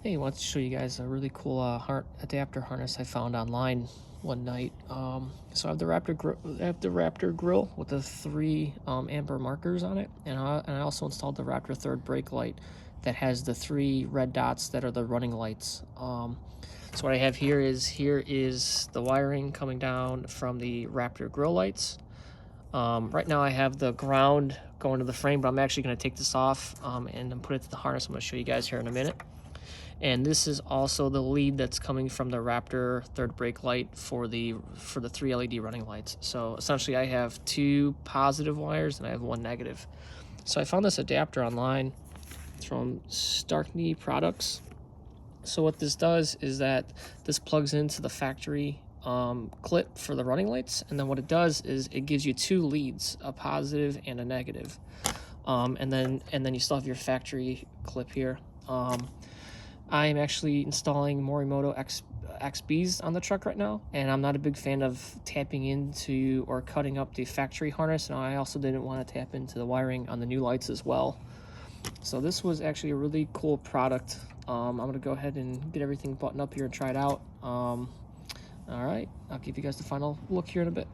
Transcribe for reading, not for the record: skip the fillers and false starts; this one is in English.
Hey, I want to show you guys a really cool adapter harness I found online one night. So I have the Raptor grill with the three amber markers on it, and I also installed the Raptor third brake light that has the three red dots that are the running lights. So what I have here is the wiring coming down from the Raptor grill lights. Right now I have the ground going to the frame, but I'm actually going to take this off and then put it to the harness. I'm going to show you guys here in a minute. And this is also the lead that's coming from the Raptor third brake light for the three LED running lights. So essentially I have two positive wires and I have one negative. So I found this adapter online. It's from Starkney Products. So what this does is that this plugs into the factory clip for the running lights, and then what it does is it gives you two leads, a positive and a negative. And then you still have your factory clip here. I am actually installing Morimoto XBs on the truck right now, and I'm not a big fan of tapping into or cutting up the factory harness, and I also didn't want to tap into the wiring on the new lights as well. So this was actually a really cool product. I'm going to go ahead and get everything buttoned up here and try it out. All right, I'll give you guys the final look here in a bit.